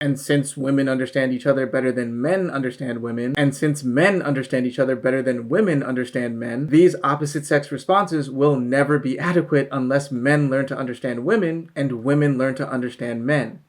And since women understand each other better than men understand women, and since men understand each other better than women understand men, these opposite sex responses will never be adequate unless men learn to understand women and women learn to understand men.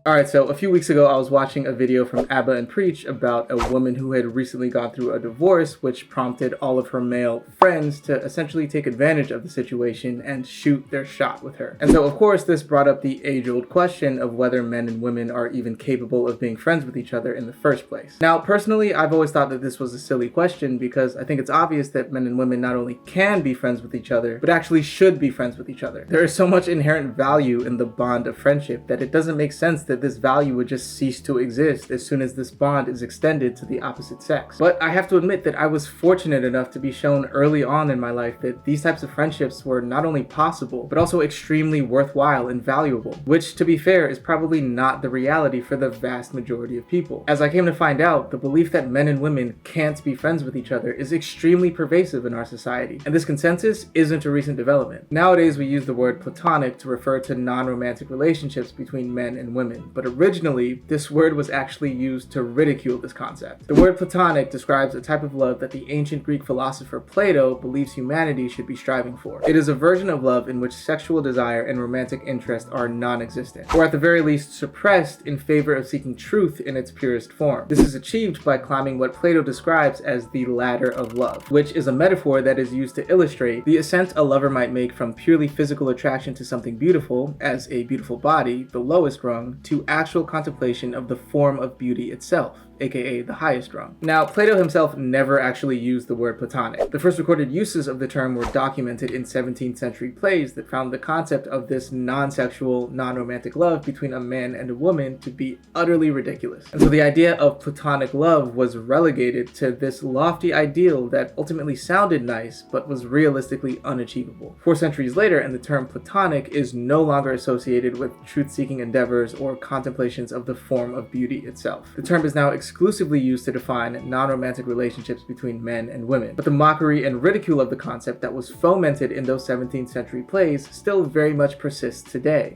Alright, so a few weeks ago I was watching a video from Abba and Preach about a woman who had recently gone through a divorce, which prompted all of her male friends to essentially take advantage of the situation and shoot their shot with her. And so of course this brought up the age-old question of whether men and women are even capable of being friends with each other in the first place. Now personally, I've always thought that this was a silly question because I think it's obvious that men and women not only can be friends with each other, but actually should be friends with each other. There is so much inherent value in the bond of friendship that it doesn't make sense that this value would just cease to exist as soon as this bond is extended to the opposite sex. But I have to admit that I was fortunate enough to be shown early on in my life that these types of friendships were not only possible, but also extremely worthwhile and valuable, which to be fair is probably not the reality for the vast majority of people. As I came to find out, the belief that men and women can't be friends with each other is extremely pervasive in our society, and this consensus isn't a recent development. Nowadays we use the word platonic to refer to non-romantic relationships between men and women, but originally, this word was actually used to ridicule this concept. The word platonic describes a type of love that the ancient Greek philosopher Plato believes humanity should be striving for. It is a version of love in which sexual desire and romantic interest are non-existent, or at the very least suppressed in favor of seeking truth in its purest form. This is achieved by climbing what Plato describes as the ladder of love, which is a metaphor that is used to illustrate the ascent a lover might make from purely physical attraction to something beautiful, as a beautiful body, the lowest rung, to actual contemplation of the form of beauty itself, aka the highest rung. Now, Plato himself never actually used the word platonic. The first recorded uses of the term were documented in 17th century plays that found the concept of this non-sexual, non-romantic love between a man and a woman to be utterly ridiculous. And so the idea of platonic love was relegated to this lofty ideal that ultimately sounded nice, but was realistically unachievable. 4 centuries later, and the term platonic is no longer associated with truth-seeking endeavors or contemplations of the form of beauty itself. The term is now exclusively used to define non-romantic relationships between men and women. But the mockery and ridicule of the concept that was fomented in those 17th century plays still very much persists today.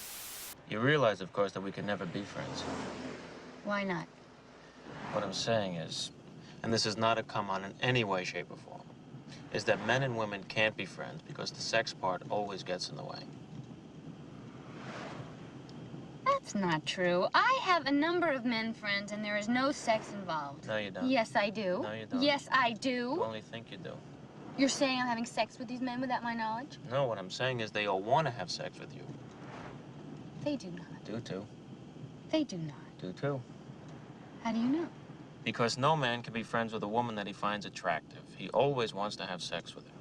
You realize, of course, that we can never be friends. Why not? What I'm saying is, and this is not a come on in any way, shape, or form, is that men and women can't be friends because the sex part always gets in the way. That's not true. I have a number of men friends and there is no sex involved. No, you don't. Yes, I do. No, you don't. Yes, I You do. only think you do. You're saying I'm having sex with these men without my knowledge? No, what I'm saying is they all want to have sex with you. They do not. Do too. They do not. Do too. How do you know? Because no man can be friends with a woman that he finds attractive. He always wants to have sex with her.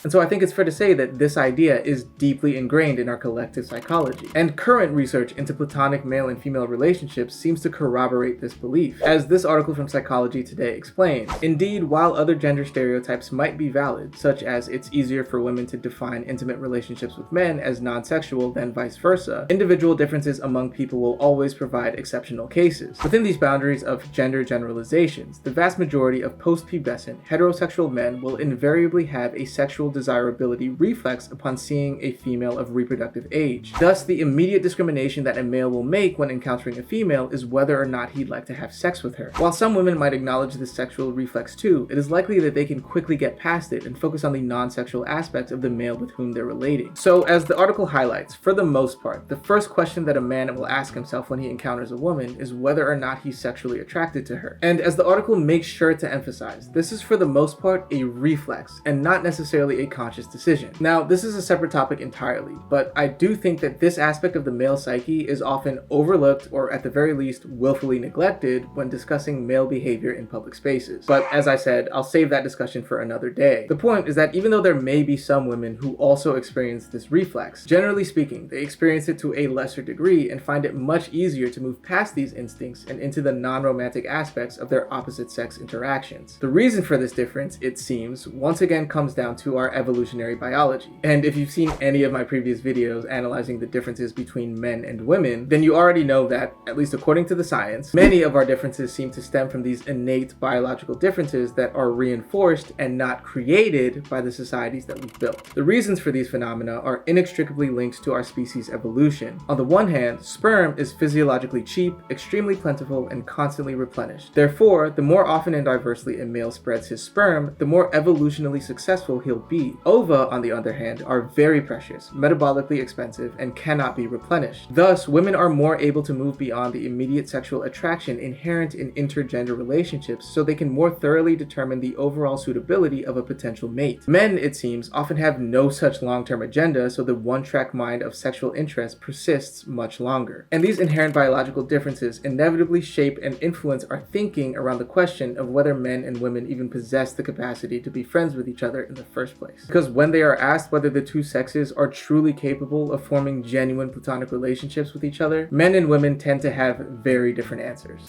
And so I think it's fair to say that this idea is deeply ingrained in our collective psychology. And current research into platonic male and female relationships seems to corroborate this belief. As this article from Psychology Today explains, indeed, while other gender stereotypes might be valid, such as it's easier for women to define intimate relationships with men as non-sexual than vice versa, individual differences among people will always provide exceptional cases. Within these boundaries of gender generalizations, the vast majority of post-pubescent heterosexual men will invariably have a sexual desirability reflex upon seeing a female of reproductive age. Thus, the immediate discrimination that a male will make when encountering a female is whether or not he'd like to have sex with her. While some women might acknowledge this sexual reflex too, it is likely that they can quickly get past it and focus on the non-sexual aspects of the male with whom they're relating. So, as the article highlights, for the most part, the first question that a man will ask himself when he encounters a woman is whether or not he's sexually attracted to her. And as the article makes sure to emphasize, this is for the most part a reflex and not necessarily a conscious decision. Now, this is a separate topic entirely, but I do think that this aspect of the male psyche is often overlooked or at the very least willfully neglected when discussing male behavior in public spaces. But as I said, I'll save that discussion for another day. The point is that even though there may be some women who also experience this reflex, generally speaking, they experience it to a lesser degree and find it much easier to move past these instincts and into the non-romantic aspects of their opposite sex interactions. The reason for this difference, it seems, once again comes down to our evolutionary biology. And if you've seen any of my previous videos analyzing the differences between men and women, then you already know that, at least according to the science, many of our differences seem to stem from these innate biological differences that are reinforced and not created by the societies that we've built. The reasons for these phenomena are inextricably linked to our species' evolution. On the one hand, sperm is physiologically cheap, extremely plentiful, and constantly replenished. Therefore, the more often and diversely a male spreads his sperm, the more evolutionally successful he'll be. Ova, on the other hand, are very precious, metabolically expensive, and cannot be replenished. Thus, women are more able to move beyond the immediate sexual attraction inherent in intergender relationships, so they can more thoroughly determine the overall suitability of a potential mate. Men, it seems, often have no such long-term agenda, so the one-track mind of sexual interest persists much longer. And these inherent biological differences inevitably shape and influence our thinking around the question of whether men and women even possess the capacity to be friends with each other in the first place. Because when they are asked whether the two sexes are truly capable of forming genuine platonic relationships with each other, men and women tend to have very different answers.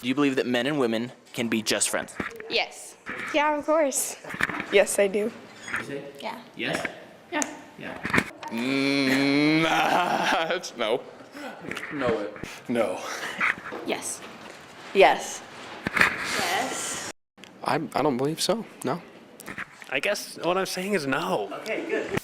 Do you believe that men and women can be just friends? Yes. Yeah, of course. Yes, I do. Yeah. Yes? Yeah. Yeah. No. No. Yes. Yes. Yes. I don't believe so. No. I guess what I'm saying is no. Okay, good.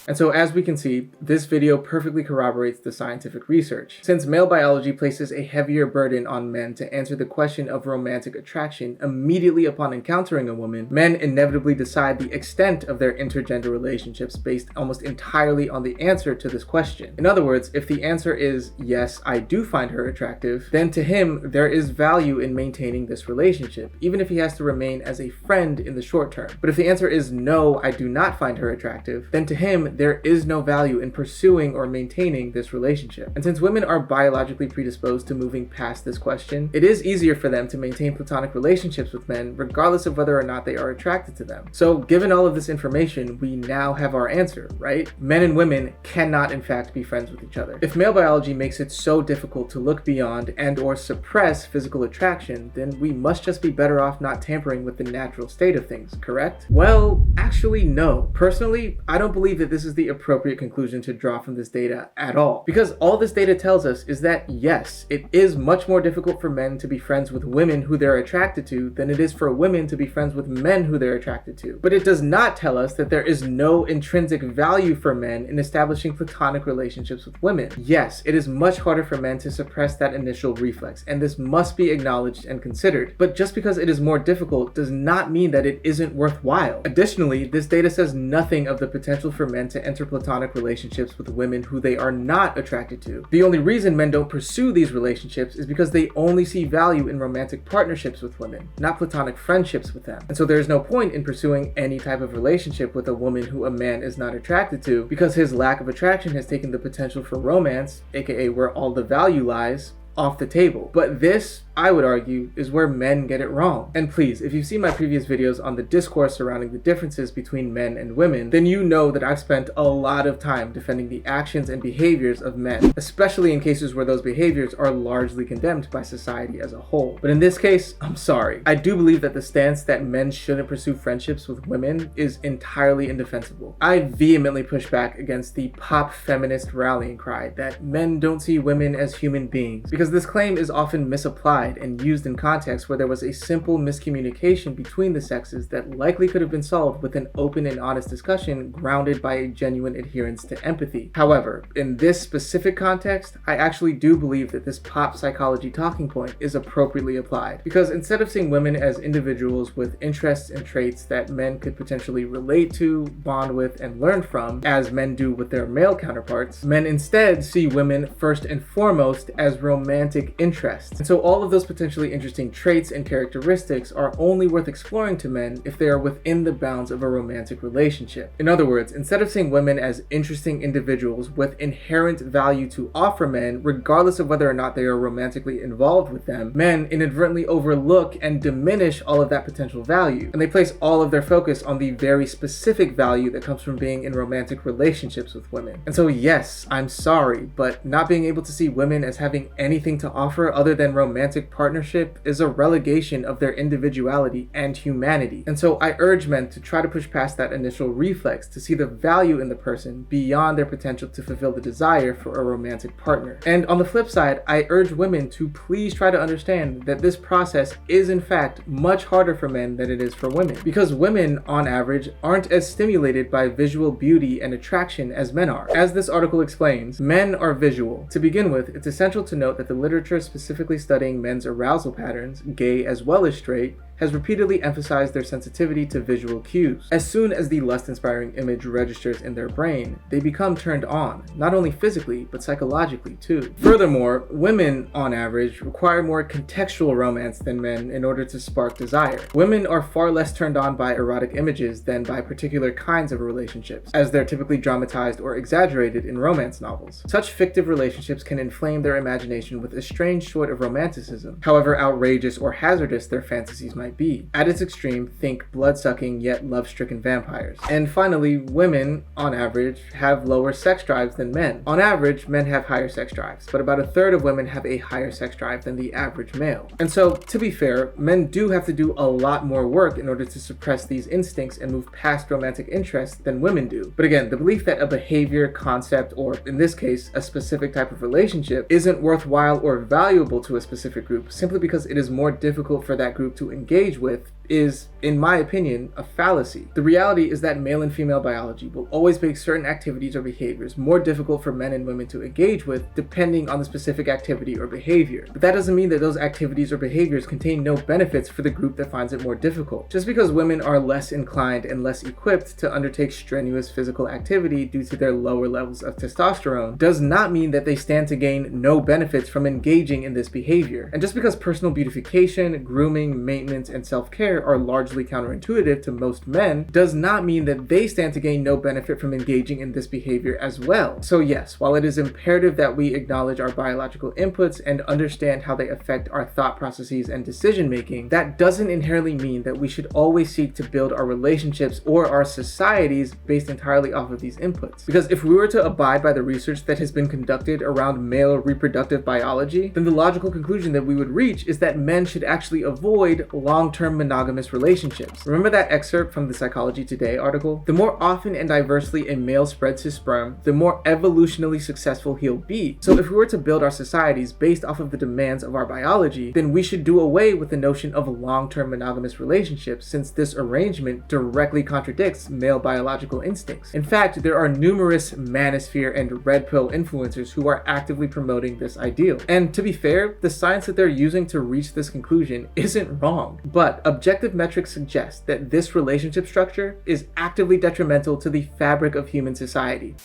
And so, as we can see, this video perfectly corroborates the scientific research. Since male biology places a heavier burden on men to answer the question of romantic attraction immediately upon encountering a woman, men inevitably decide the extent of their intergender relationships based almost entirely on the answer to this question. In other words, if the answer is, yes, I do find her attractive, then to him, there is value in maintaining this relationship, even if he has to remain as a friend in the short term. But if the answer is, no, I do not find her attractive, then to him, there is no value in pursuing or maintaining this relationship. And since women are biologically predisposed to moving past this question, it is easier for them to maintain platonic relationships with men regardless of whether or not they are attracted to them. So given all of this information, we now have our answer, right? Men and women cannot in fact be friends with each other. If male biology makes it so difficult to look beyond and or suppress physical attraction, then we must just be better off not tampering with the natural state of things, correct? Well, actually no. Personally, I don't believe that this is the appropriate conclusion to draw from this data at all. Because all this data tells us is that yes, it is much more difficult for men to be friends with women who they're attracted to than it is for women to be friends with men who they're attracted to. But it does not tell us that there is no intrinsic value for men in establishing platonic relationships with women. Yes, it is much harder for men to suppress that initial reflex, and this must be acknowledged and considered. But just because it is more difficult does not mean that it isn't worthwhile. Additionally, this data says nothing of the potential for men to enter platonic relationships with women who they are not attracted to. The only reason men don't pursue these relationships is because they only see value in romantic partnerships with women, not platonic friendships with them. And so there is no point in pursuing any type of relationship with a woman who a man is not attracted to, because his lack of attraction has taken the potential for romance, aka where all the value lies, off the table. But this, I would argue, is where men get it wrong. And please, if you've seen my previous videos on the discourse surrounding the differences between men and women, then you know that I've spent a lot of time defending the actions and behaviors of men, especially in cases where those behaviors are largely condemned by society as a whole. But in this case, I'm sorry. I do believe that the stance that men shouldn't pursue friendships with women is entirely indefensible. I vehemently push back against the pop feminist rallying cry that men don't see women as human beings, because this claim is often misapplied and used in contexts where there was a simple miscommunication between the sexes that likely could have been solved with an open and honest discussion grounded by a genuine adherence to empathy. However, in this specific context, I actually do believe that this pop psychology talking point is appropriately applied, because instead of seeing women as individuals with interests and traits that men could potentially relate to, bond with, and learn from, as men do with their male counterparts, men instead see women first and foremost as romantic interests. And so all of those potentially interesting traits and characteristics are only worth exploring to men if they are within the bounds of a romantic relationship. In other words, instead of seeing women as interesting individuals with inherent value to offer men, regardless of whether or not they are romantically involved with them, men inadvertently overlook and diminish all of that potential value, and they place all of their focus on the very specific value that comes from being in romantic relationships with women. And so yes, I'm sorry, but not being able to see women as having anything to offer other than romantic romantic partnership is a relegation of their individuality and humanity. And so I urge men to try to push past that initial reflex to see the value in the person beyond their potential to fulfill the desire for a romantic partner. And on the flip side, I urge women to please try to understand that this process is in fact much harder for men than it is for women, because women on average aren't as stimulated by visual beauty and attraction as men are. As this article explains, men are visual. To begin with, it's essential to note that the literature specifically studying men's arousal patterns, gay as well as straight, has repeatedly emphasized their sensitivity to visual cues. As soon as the lust-inspiring image registers in their brain, they become turned on, not only physically, but psychologically too. Furthermore, women, on average, require more contextual romance than men in order to spark desire. Women are far less turned on by erotic images than by particular kinds of relationships, as they're typically dramatized or exaggerated in romance novels. Such fictive relationships can inflame their imagination with a strange sort of romanticism, however outrageous or hazardous their fantasies might be. At its extreme, think blood-sucking yet love-stricken vampires. And finally, women, on average, have lower sex drives than men. On average, men have higher sex drives, but about a third of women have a higher sex drive than the average male. And so, to be fair, men do have to do a lot more work in order to suppress these instincts and move past romantic interest than women do. But again, the belief that a behavior, concept, or in this case, a specific type of relationship isn't worthwhile or valuable to a specific group simply because it is more difficult for that group to engage with is, in my opinion, a fallacy. The reality is that male and female biology will always make certain activities or behaviors more difficult for men and women to engage with depending on the specific activity or behavior. But that doesn't mean that those activities or behaviors contain no benefits for the group that finds it more difficult. Just because women are less inclined and less equipped to undertake strenuous physical activity due to their lower levels of testosterone does not mean that they stand to gain no benefits from engaging in this behavior. And just because personal beautification, grooming, maintenance, and self-care are largely counterintuitive to most men does not mean that they stand to gain no benefit from engaging in this behavior as well. So yes, while it is imperative that we acknowledge our biological inputs and understand how they affect our thought processes and decision making, that doesn't inherently mean that we should always seek to build our relationships or our societies based entirely off of these inputs. Because if we were to abide by the research that has been conducted around male reproductive biology, then the logical conclusion that we would reach is that men should actually avoid long-term monogamous relationships. Remember that excerpt from the Psychology Today article? The more often and diversely a male spreads his sperm, the more evolutionally successful he'll be. So if we were to build our societies based off of the demands of our biology, then we should do away with the notion of long-term monogamous relationships, since this arrangement directly contradicts male biological instincts. In fact, there are numerous manosphere and red pill influencers who are actively promoting this ideal. And to be fair, the science that they're using to reach this conclusion isn't wrong, but objective metrics suggest that this relationship structure is actively detrimental to the fabric of human society.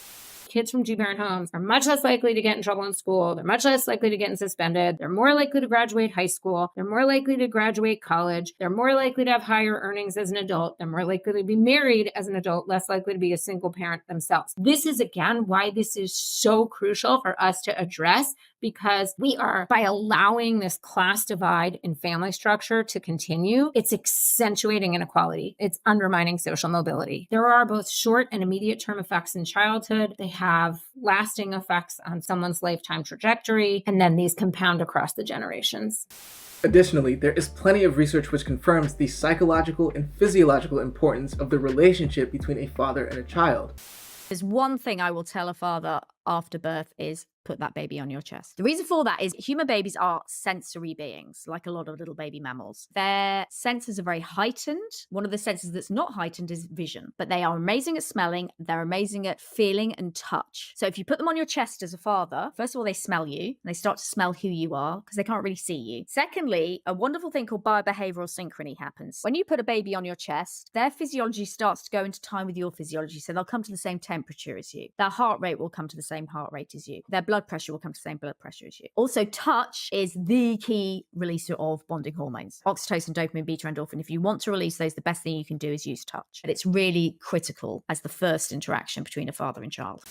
Kids from two-parent homes are much less likely to get in trouble in school. They're much less likely to get suspended. They're more likely to graduate high school. They're more likely to graduate college. They're more likely to have higher earnings as an adult. They're more likely to be married as an adult, less likely to be a single parent themselves. This is, again, why this is so crucial for us to address, because we are, by allowing this class divide in family structure to continue, it's accentuating inequality. It's undermining social mobility. There are both short and immediate term effects in childhood. They have lasting effects on someone's lifetime trajectory, and then these compound across the generations. Additionally, there is plenty of research which confirms the psychological and physiological importance of the relationship between a father and a child. There's one thing I will tell a father after birth is put that baby on your chest. The reason for that is human babies are sensory beings, like a lot of little baby mammals. Their senses are very heightened. One of the senses that's not heightened is vision, but they are amazing at smelling. They're amazing at feeling and touch. So if you put them on your chest as a father, first of all, they smell you. And they start to smell who you are because they can't really see you. Secondly, a wonderful thing called biobehavioral synchrony happens. When you put a baby on your chest, their physiology starts to go into time with your physiology. So they'll come to the same temperature as you. Their heart rate will come to the same heart rate as you. Their blood pressure will come to the same blood pressure as you. Also, touch is the key releaser of bonding hormones. Oxytocin, dopamine, beta endorphin. If you want to release those, the best thing you can do is use touch. And it's really critical as the first interaction between a father and child.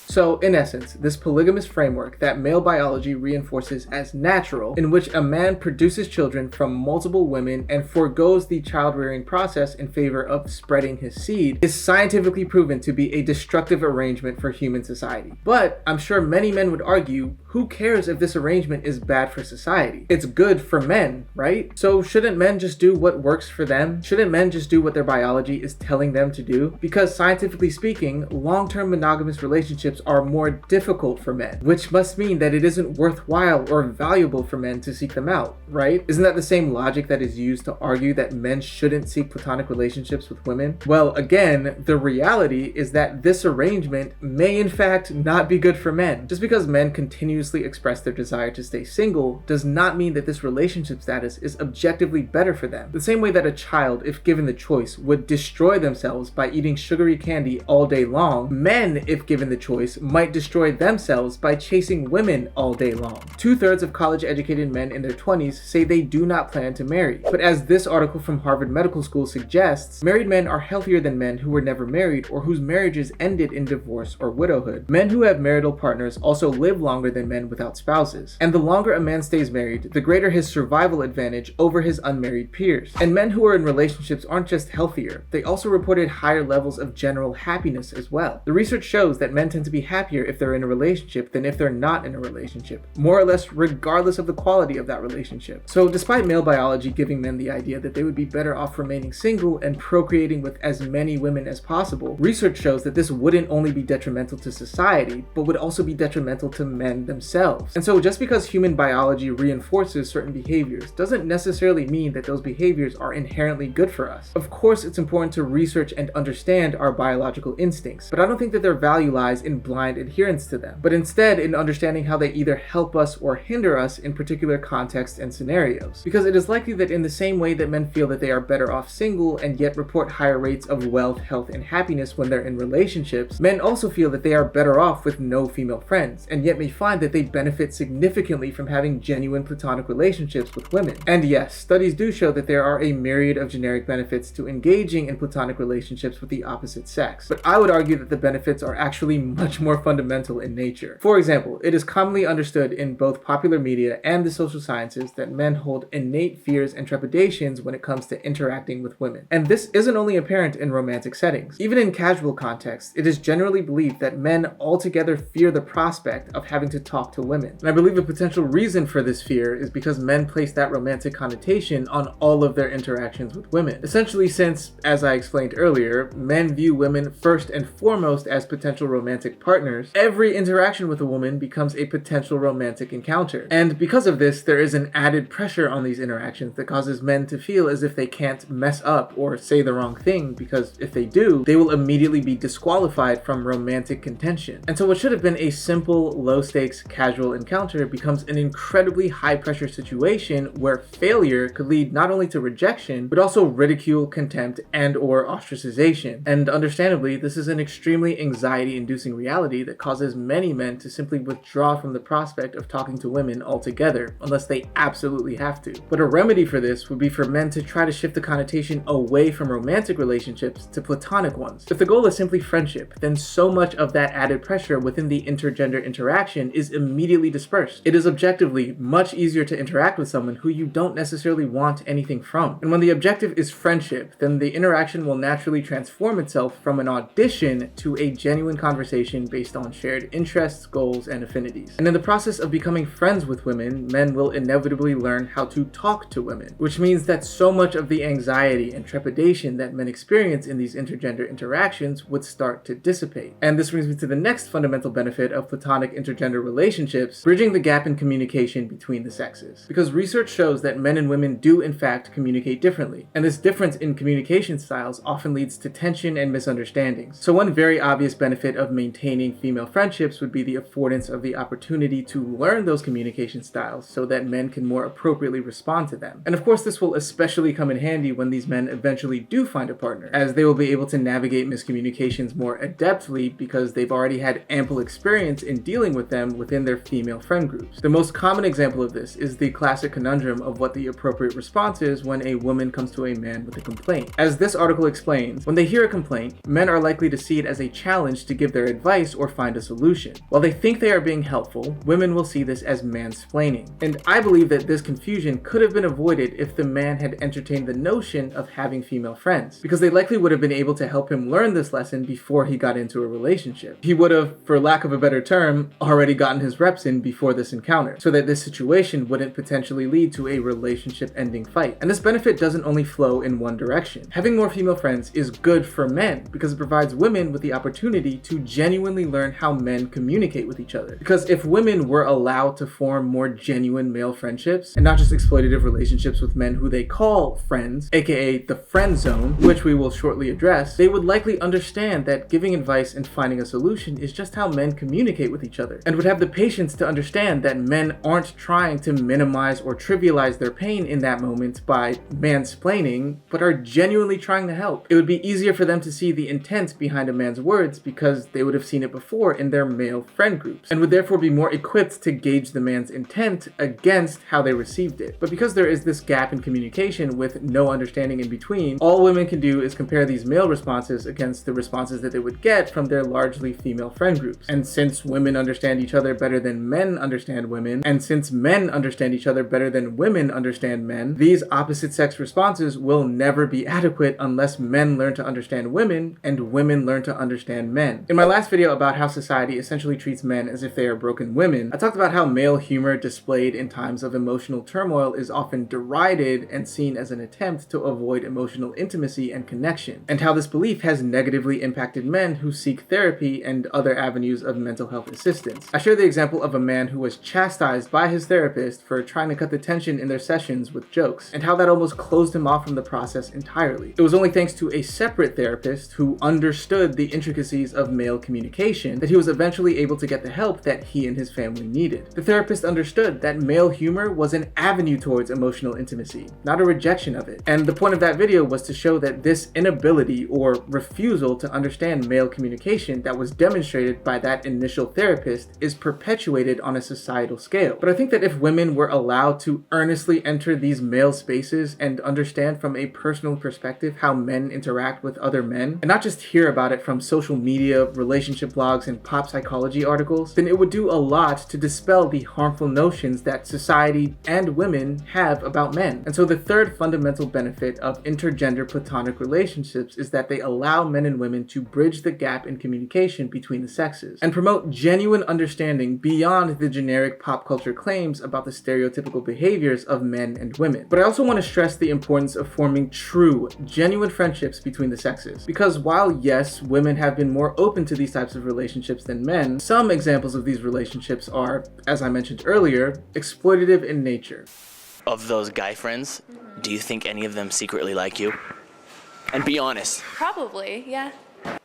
So, in essence, this polygamous framework that male biology reinforces as natural, in which a man produces children from multiple women and forgoes the child-rearing process in favor of spreading his seed, is scientifically proven to be a destructive arrangement for human society. But But I'm sure many men would argue, who cares if this arrangement is bad for society? It's good for men, right? So shouldn't men just do what works for them? Shouldn't men just do what their biology is telling them to do? Because scientifically speaking, long-term monogamous relationships are more difficult for men, which must mean that it isn't worthwhile or valuable for men to seek them out, right? Isn't that the same logic that is used to argue that men shouldn't seek platonic relationships with women? Well, again, the reality is that this arrangement may in fact not be good for men. Just because men continuously express their desire to stay single does not mean that this relationship status is objectively better for them. The same way that a child, if given the choice, would destroy themselves by eating sugary candy all day long, men, if given the choice, might destroy themselves by chasing women all day long. 2/3 of college-educated men in their 20s say they do not plan to marry. But as this article from Harvard Medical School suggests, married men are healthier than men who were never married or whose marriages ended in divorce or widowhood. Men who have marital partners also live longer than men without spouses. And the longer a man stays married, the greater his survival advantage over his unmarried peers. And men who are in relationships aren't just healthier, they also reported higher levels of general happiness as well. The research shows that men tend to be happier if they're in a relationship than if they're not in a relationship, more or less regardless of the quality of that relationship. So despite male biology giving men the idea that they would be better off remaining single and procreating with as many women as possible, research shows that this wouldn't only be detrimental to society, but would also be detrimental to men themselves. And so just because human biology reinforces certain behaviors doesn't necessarily mean that those behaviors are inherently good for us. Of course, it's important to research and understand our biological instincts, but I don't think that their value lies in blind adherence to them, but instead in understanding how they either help us or hinder us in particular contexts and scenarios. Because it is likely that in the same way that men feel that they are better off single and yet report higher rates of wealth, health, and happiness when they're in relationships, men also feel that they are better off with no female friends, and yet may find that they benefit significantly from having genuine platonic relationships with women. And yes, studies do show that there are a myriad of generic benefits to engaging in platonic relationships with the opposite sex, but I would argue that the benefits are actually much more fundamental in nature. For example, it is commonly understood in both popular media and the social sciences that men hold innate fears and trepidations when it comes to interacting with women. And this isn't only apparent in romantic settings. Even in casual contexts, it is generally believed that men altogether fear the prospect of having to talk to women. And I believe a potential reason for this fear is because men place that romantic connotation on all of their interactions with women. Essentially, since, as I explained earlier, men view women first and foremost as potential romantic partners, every interaction with a woman becomes a potential romantic encounter. And because of this, there is an added pressure on these interactions that causes men to feel as if they can't mess up or say the wrong thing, because if they do, they will immediately be disqualified from romantic contention. And so what should have been a simple, low-stakes, casual encounter becomes an incredibly high-pressure situation where failure could lead not only to rejection, but also ridicule, contempt, and/or ostracization. And understandably, this is an extremely anxiety-inducing reality that causes many men to simply withdraw from the prospect of talking to women altogether, unless they absolutely have to. But a remedy for this would be for men to try to shift the connotation away from romantic relationships to platonic ones. If the goal is simply friendship, then so much of that added pressure within the intergender interaction is immediately dispersed. It is objectively much easier to interact with someone who you don't necessarily want anything from. And when the objective is friendship, then the interaction will naturally transform itself from an audition to a genuine conversation based on shared interests, goals, and affinities. And in the process of becoming friends with women, men will inevitably learn how to talk to women, which means that so much of the anxiety and trepidation that men experience in these intergender interactions would start to dissipate. And this brings me to the next fundamental benefit of platonic intergender relationships, bridging the gap in communication between the sexes. Because research shows that men and women do in fact communicate differently, and this difference in communication styles often leads to tension and misunderstandings. So one very obvious benefit of maintaining female friendships would be the affordance of the opportunity to learn those communication styles so that men can more appropriately respond to them. And of course, this will especially come in handy when these men eventually do find a partner, as they will be able to navigate miscommunications more adeptly because they've already had ample experience in dealing with them within their female friend groups. The most common example of this is the classic conundrum of what the appropriate response is when a woman comes to a man with a complaint. As this article explains, when they hear a complaint, men are likely to see it as a challenge to give their advice or find a solution. While they think they are being helpful, women will see this as mansplaining. And I believe that this confusion could have been avoided if the man had entertained the notion of having female friends, because they likely would have been able to help him learn this lesson before he got into a relationship. He would have for lack of a better term, already gotten his reps in before this encounter, so that this situation wouldn't potentially lead to a relationship-ending fight. And this benefit doesn't only flow in one direction. Having more female friends is good for men because it provides women with the opportunity to genuinely learn how men communicate with each other. Because if women were allowed to form more genuine male friendships and not just exploitative relationships with men who they call friends, aka the friend zone, which we will shortly address, they would likely understand that giving advice and finding a solution is just how men communicate with each other, and would have the patience to understand that men aren't trying to minimize or trivialize their pain in that moment by mansplaining, but are genuinely trying to help. It would be easier for them to see the intent behind a man's words because they would have seen it before in their male friend groups, and would therefore be more equipped to gauge the man's intent against how they received it. But because there is this gap in communication with no understanding in between, all women can do is compare these male responses against the responses that they would get from their largely female friend groups. And since women understand each other better than men understand women, and since men understand each other better than women understand men, these opposite sex responses will never be adequate unless men learn to understand women and women learn to understand men. In my last video about how society essentially treats men as if they are broken women, I talked about how male humor displayed in times of emotional turmoil is often derided and seen as an attempt to avoid emotional intimacy and connection, and how this belief has negatively impacted men who seek therapy and other avenues of mental health assistance. I share the example of a man who was chastised by his therapist for trying to cut the tension in their sessions with jokes, and how that almost closed him off from the process entirely. It was only thanks to a separate therapist who understood the intricacies of male communication that he was eventually able to get the help that he and his family needed. The therapist understood that male humor was an avenue towards emotional intimacy, not a rejection of it. And the point of that video was to show that this inability or refusal to understand male communication that was demonstrated by that initial therapist is perpetuated on a societal scale. But I think that if women were allowed to earnestly enter these male spaces and understand from a personal perspective how men interact with other men, and not just hear about it from social media, relationship blogs, and pop psychology articles, then it would do a lot to dispel the harmful notions that society and women have about men. And so the third fundamental benefit of intergender platonic relationships is that they allow men and women to bridge the gap in communication between the sexes and promote genuine understanding beyond the generic pop culture claims about the stereotypical behaviors of men and women. But I also want to stress the importance of forming true, genuine friendships between the sexes, because while yes, women have been more open to these types of relationships than men, some examples of these relationships are, as I mentioned earlier, exploitative in nature. Of those guy friends, do you think any of them secretly like you? And be honest. Probably, yeah.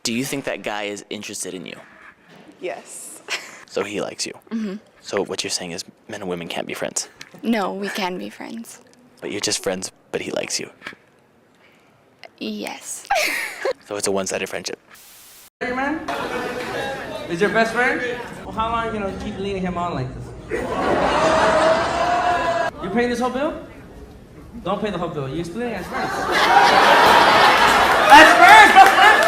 Do you think that guy is interested in you? Yes. So he likes you? Mm-hmm. So what you're saying is men and women can't be friends? No, we can be friends. But you're just friends, but he likes you. Yes. So it's a one-sided friendship. Hey, man? Is your best friend? Well, how long are you gonna keep leading him on like this? You're paying this whole bill? Don't pay the whole bill. You split it as friends. As friends, best friends,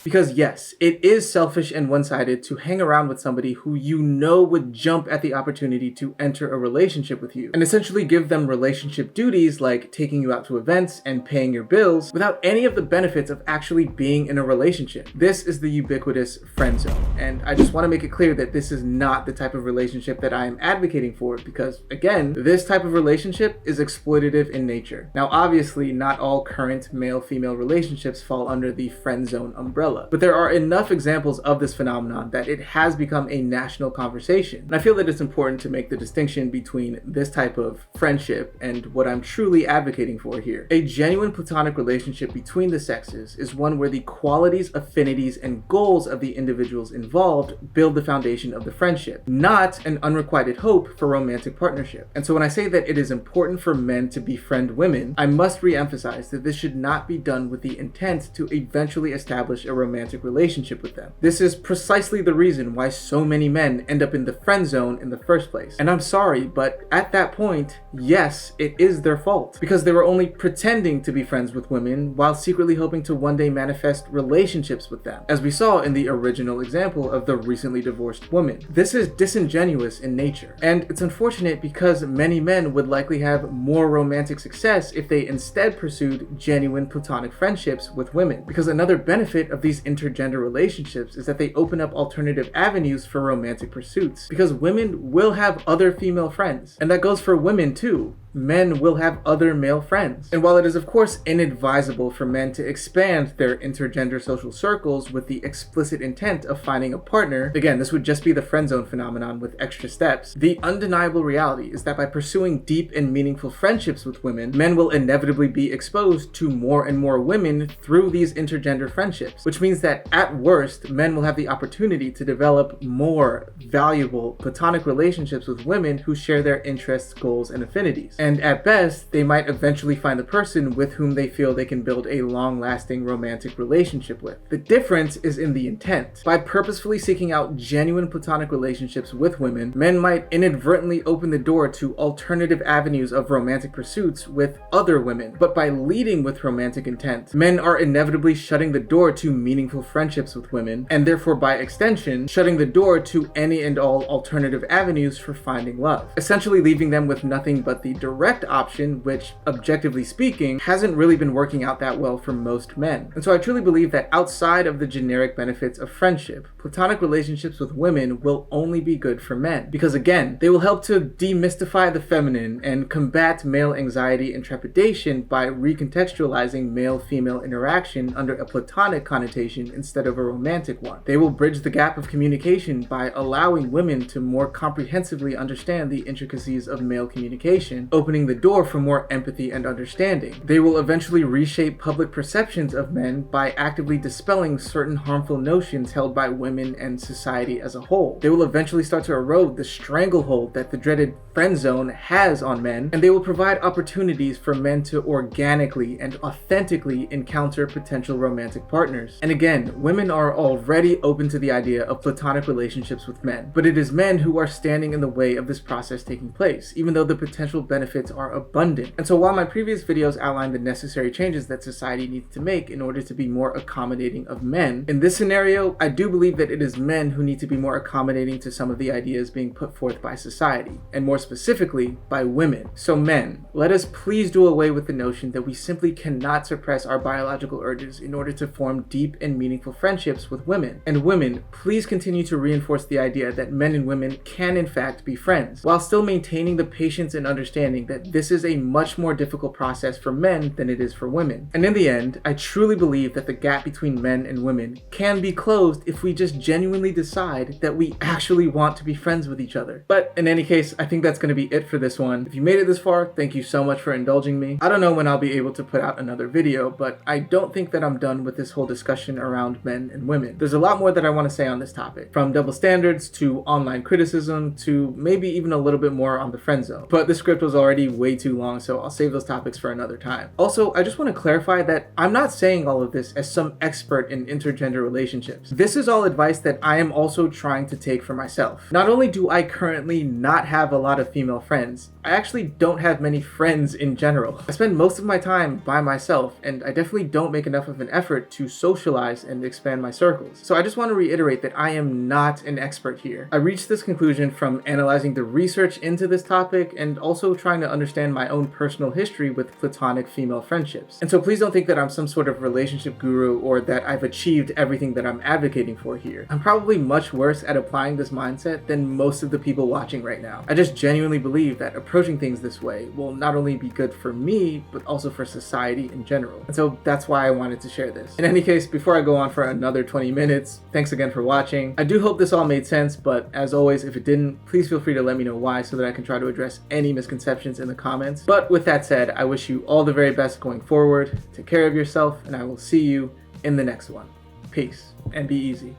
Because yes, it is selfish and one-sided to hang around with somebody who you know would jump at the opportunity to enter a relationship with you and essentially give them relationship duties like taking you out to events and paying your bills without any of the benefits of actually being in a relationship. This is the ubiquitous friend zone, and I just want to make it clear that this is not the type of relationship that I am advocating for because, again, this type of relationship is exploitative in nature. Now, obviously, not all current male-female relationships fall under the friend zone umbrella, but there are enough examples of this phenomenon that it has become a national conversation. And I feel that it's important to make the distinction between this type of friendship and what I'm truly advocating for here. A genuine platonic relationship between the sexes is one where the qualities, affinities, and goals of the individuals involved build the foundation of the friendship, not an unrequited hope for romantic partnership. And so when I say that it is important for men to befriend women, I must re-emphasize that this should not be done with the intent to eventually establish a romantic relationship with them. This is precisely the reason why so many men end up in the friend zone in the first place. And I'm sorry, but at that point, yes, it is their fault because they were only pretending to be friends with women while secretly hoping to one day manifest relationships with them, as we saw in the original example of the recently divorced woman. This is disingenuous in nature, and it's unfortunate because many men would likely have more romantic success if they instead pursued genuine platonic friendships with women, because another benefit of the these intergender relationships is that they open up alternative avenues for romantic pursuits, because women will have other female friends, and that goes for women too. Men will have other male friends. And while it is of course inadvisable for men to expand their intergender social circles with the explicit intent of finding a partner, again, this would just be the friend zone phenomenon with extra steps, the undeniable reality is that by pursuing deep and meaningful friendships with women, men will inevitably be exposed to more and more women through these intergender friendships, which means that at worst, men will have the opportunity to develop more valuable platonic relationships with women who share their interests, goals, and affinities. And at best, they might eventually find the person with whom they feel they can build a long-lasting romantic relationship with. The difference is in the intent. By purposefully seeking out genuine platonic relationships with women, men might inadvertently open the door to alternative avenues of romantic pursuits with other women. But by leading with romantic intent, men are inevitably shutting the door to meaningful friendships with women, and therefore by extension, shutting the door to any and all alternative avenues for finding love, essentially leaving them with nothing but the direct option, which, objectively speaking, hasn't really been working out that well for most men. And so I truly believe that outside of the generic benefits of friendship, platonic relationships with women will only be good for men, because again, they will help to demystify the feminine and combat male anxiety and trepidation by recontextualizing male-female interaction under a platonic connotation instead of a romantic one. They will bridge the gap of communication by allowing women to more comprehensively understand the intricacies of male communication, opening the door for more empathy and understanding. They will eventually reshape public perceptions of men by actively dispelling certain harmful notions held by women and society as a whole. They will eventually start to erode the stranglehold that the dreaded friend zone has on men, and they will provide opportunities for men to organically and authentically encounter potential romantic partners. And again, women are already open to the idea of platonic relationships with men, but it is men who are standing in the way of this process taking place, even though the potential benefits are abundant. And so while my previous videos outlined the necessary changes that society needs to make in order to be more accommodating of men, in this scenario, I do believe that it is men who need to be more accommodating to some of the ideas being put forth by society, and more specifically, by women. So men, let us please do away with the notion that we simply cannot suppress our biological urges in order to form deep and meaningful friendships with women. And women, please continue to reinforce the idea that men and women can in fact be friends, while still maintaining the patience and understanding that this is a much more difficult process for men than it is for women. And in the end, I truly believe that the gap between men and women can be closed if we just genuinely decide that we actually want to be friends with each other. But in any case, I think that's going to be it for this one. If you made it this far, thank you so much for indulging me. I don't know when I'll be able to put out another video, but I don't think that I'm done with this whole discussion around men and women. There's a lot more that I want to say on this topic, from double standards to online criticism to maybe even a little bit more on the friend zone. But the script was already way too long, so I'll save those topics for another time. Also, I just want to clarify that I'm not saying all of this as some expert in intergender relationships. This is all advice that I am also trying to take for myself. Not only do I currently not have a lot of female friends, I actually don't have many friends in general. I spend most of my time by myself, and I definitely don't make enough of an effort to socialize and expand my circles. So I just want to reiterate that I am not an expert here. I reached this conclusion from analyzing the research into this topic and also trying to understand my own personal history with platonic female friendships. And so please don't think that I'm some sort of relationship guru or that I've achieved everything that I'm advocating for here. I'm probably much worse at applying this mindset than most of the people watching right now. I just genuinely believe that approaching things this way will not only be good for me, but also for society in general. And so that's why I wanted to share this. In any case, before I go on for another 20 minutes, thanks again for watching. I do hope this all made sense, but as always, if it didn't, please feel free to let me know why so that I can try to address any misconceptions in the comments. But with that said, I wish you all the very best going forward. Take care of yourself, and I will see you in the next one. Peace, and be easy.